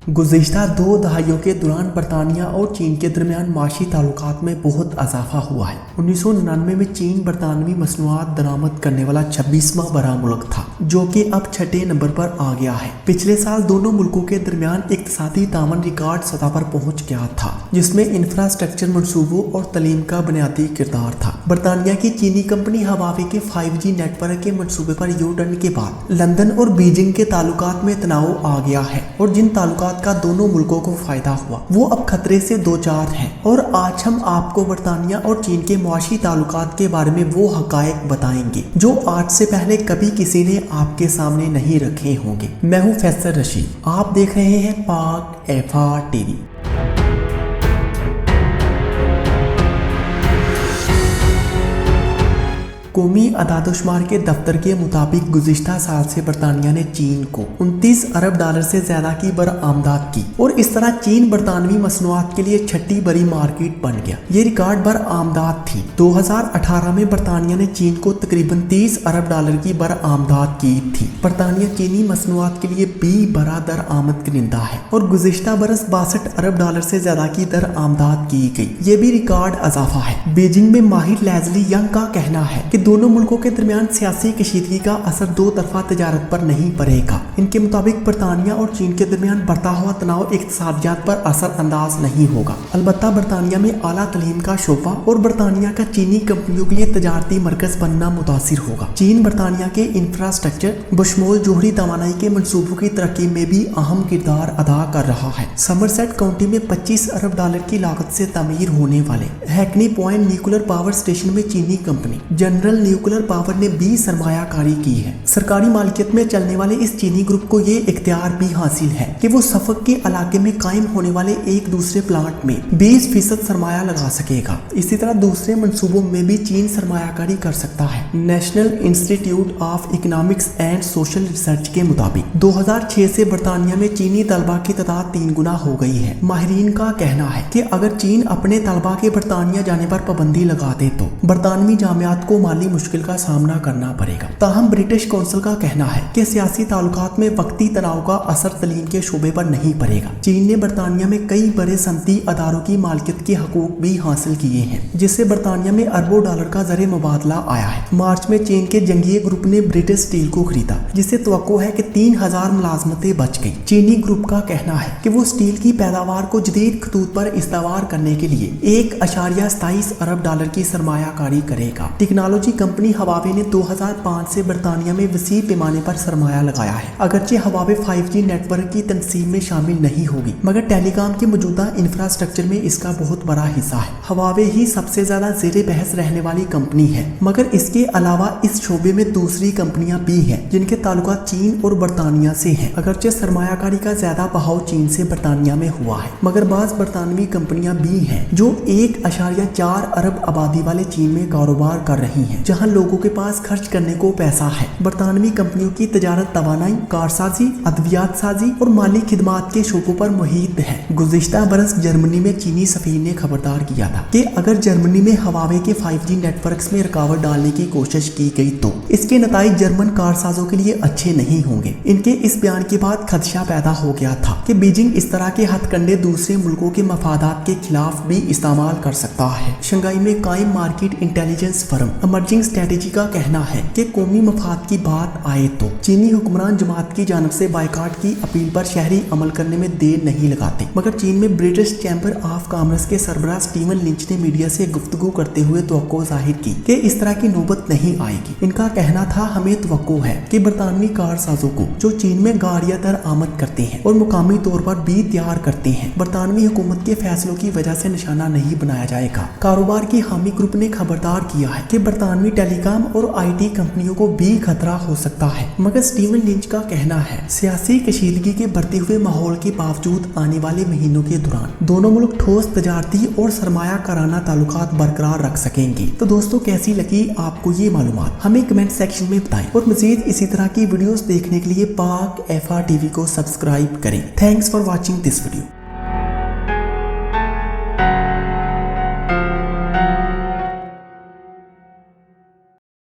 गुज़िश्ता 2 दहाइयों के दौरान बरतानिया और चीन के दरमियान माशी ताल्लुकात में बहुत इजाफा हुआ है। 1999 में चीन बरतानवी मसनूआत दरामद करने वाला 26वां बड़ा मुल्क था, जो कि अब 6 नंबर पर आ गया है। पिछले साल दोनों मुल्कों के दरमियान इक्तिसादी तावन रिकॉर्ड सतह पर पहुंच गया था, जिसमें इंफ्रास्ट्रक्चर मंसूबों और तलीम का बुनियादी किरदार था। बरतानिया की चीनी कंपनी हवावे के 5G नेटवर्क के मंसूबे पर यू टर्न के बाद लंदन और बीजिंग के ताल्लुकात में तनाव आ गया है और जिन ताल्लुकात का दोनों मुल्कों को फायदा हुआ वो अब खतरे से दो चार हैं। और आज हम आपको बरतानिया और चीन के मुआशी ताल्लुकात के बारे में वो हकायक बताएंगे जो आज से पहले कभी किसी ने आपके सामने नहीं रखे होंगे। मैं हूँ फैसल रशीद, आप देख रहे हैं पाक FR TV। कौमी अदादोशुमार के दफ्तर के मुताबिक गुज़िश्ता साल से बरतानिया ने चीन को 29 अरब डॉलर से ज्यादा की बरआमदाद की और इस तरह चीन बरतानवी मसनूआत के लिए 6ठी बड़ी मार्केट बन गया। ये रिकॉर्ड बरआमदाद थी। 2018 में बरतानिया ने चीन को तकरीबन 30 अरब डॉलर की बरआमदाद की थी। बरतानिया चीनी मसनूआत के लिए भी बड़ा दरआमद कनिंदा है और गुज़िश्ता बरस 62 अरब डॉलर से ज्यादा की दरआमदाद की गई। ये भी रिकॉर्ड इजाफा है। बीजिंग में माहिर लेज़ली यंग का कहना है कि दोनों मुल्कों के दरमियान सियासी कशीदगी का असर दो तरफा तजारत पर नहीं पड़ेगा। इनके मुताबिक बरतानिया और चीन के दरमियान बढ़ता हुआ तनाव इक्तिसादियात पर असर अंदाज नहीं होगा। अलबत्ता बरतानिया में आला तलीम का शोबा और बरतानिया का चीनी कंपनियों के लिए तजारती मरकज बनना मुतासिर होगा। चीन बरतानिया के इंफ्रास्ट्रक्चर बशमूल जोहरी तवानाई के मंसूबों की तरक्की में भी अहम किरदार अदा कर रहा है। समरसेट काउंटी में 25 अरब डॉलर की लागत से तामीर होने वाले Hackney point nuclear power station में चीनी कंपनी जनरल न्यूक्लियर पावर ने भी सरमायाकारी की है। सरकारी मालिकियत में चलने वाले इस चीनी ग्रुप को ये इख्तियार भी हासिल है कि वो सफक के इलाके में कायम होने वाले एक दूसरे प्लांट में 20% सरमाया लगा सकेगा। इसी तरह दूसरे मंसूबों में भी चीन सरमायाकारी कर सकता है। National institute of economics and social research के मुताबिक 2006 से बरतानिया में चीनी तलबा की तादाद 3 गुना हो गई है। माहिरीन का कहना है कि अगर चीन अपने तलबा के बरतानिया जाने पर पाबंदी लगा दे तो बरतानवी जामियात को माली मुश्किल का सामना करना पड़ेगा। ताहम ब्रिटिश कौंसिल का कहना है कि सियासी ताल्लुकात में वक्ती तनाव का असर तलीम के शोबे पर नहीं पड़ेगा। चीन ने बरतानिया में कई बड़े सनती अदारों की मालिकियत के हकूक भी हासिल किए हैं, जिससे बरतानिया में अरबों डॉलर का ज़र मुबादला आया है। मार्च में चीन के जंगीय ग्रुप ने ब्रिटिश स्टील को खरीदा, जिससे तवक्को है कि 3000 मुलाजमतें बच गई। चीनी ग्रुप का कहना है कि वो स्टील की पैदावार को जदीद खतूत पर इस्तेमाल करने के लिए 1.27 अरब डॉलर की सरमायाकारी करेगा। टेक्नोलॉजी कंपनी हवावे ने 2005 से बरतानिया में वसी पैमाने पर सरमाया लगाया है। अगरचे हवावे 5G नेटवर्क की तनसीब में शामिल नहीं होगी, मगर टेलीकॉम के मौजूदा इंफ्रास्ट्रक्चर में इसका बहुत बड़ा हिस्सा है। हवावे ही सबसे ज्यादा ज़ेरे बहस रहने वाली कंपनी है, मगर इसके अलावा इस शोबे में दूसरी कंपनियां भी हैं जिनके ताल्लुकात चीन और बरतानिया से हैं। अगरचे सरमायाकारी का ज्यादा बहाव चीन से बरतानिया में हुआ है, मगर बाज बरतानवी कंपनियां भी हैं जो 1.4 अरब आबादी वाले चीन में कारोबार कर रही हैं, जहां लोगों के पास खर्च करने को पैसा है। बरतानवी कंपनियों की तजारत तवानाई, कारसाजी, अद्वियात साजी और माली खिदमात के शोबों पर मुहित है। गुज़िश्ता बरस जर्मनी में चीनी सफीर ने खबरदार किया था कि अगर जर्मनी में हवावे के 5G नेटवर्क्स में रुकावट डालने की कोशिश की गई तो इसके नताइज जर्मन कारसाजों के लिए अच्छे नहीं होंगे। इनके इस बयान के बाद खदशा पैदा हो गया था कि बीजिंग इस तरह के हथकंडे दूसरे मुल्कों के मफादात के खिलाफ भी इस्तेमाल कर सकता है। शंघाई में कायम market intelligence firm emerging strategy का कहना है कि कौमी मफाद की बात आए तो चीनी हुक्मरान जमात की जानब से बाइकाट की अपील पर शहरी अमल करने में देर नहीं लगाते। मगर चीन में ब्रिटिश चैम्बर ऑफ कॉमर्स के सरबराह स्टीवन लिंच ने मीडिया से गुफ्तगू करते हुए तवक्को जाहिर की कि इस तरह की नौबत नहीं आएगी। इनका कहना था, हमें तवक्को है कि बरतानवी कारसाजों को जो चीन में गाड़ियां दरआमद करते हैं और मुकामी तौर पर भी तैयार करते हैं, बरतानवी हुकूमत के फैसलों की वजह से निशाना नहीं बनाया जाएगा। कारोबार की हामी ग्रुप ने खबरदार किया है कि बरतानवी टेलीकॉम और IT कंपनियों को भी खतरा हो सकता है। मगर स्टीवन लिंच का कहना है, सियासी कशीदगी के बढ़ते हुए माहौल के बावजूद आने वाले महीनों के दौरान दोनों मुल्क ठोस तजारती और सरमाया कराना ताल्लुकात बरकरार रख सकेंगे। तो दोस्तों, कैसी लगी आपको ये मालूमात हमें कमेंट सेक्शन में बताएं और मजीद इसी तरह की वीडियोस देखने के लिए पाक FR TV को सब्सक्राइब करें। Thanks for watching this video.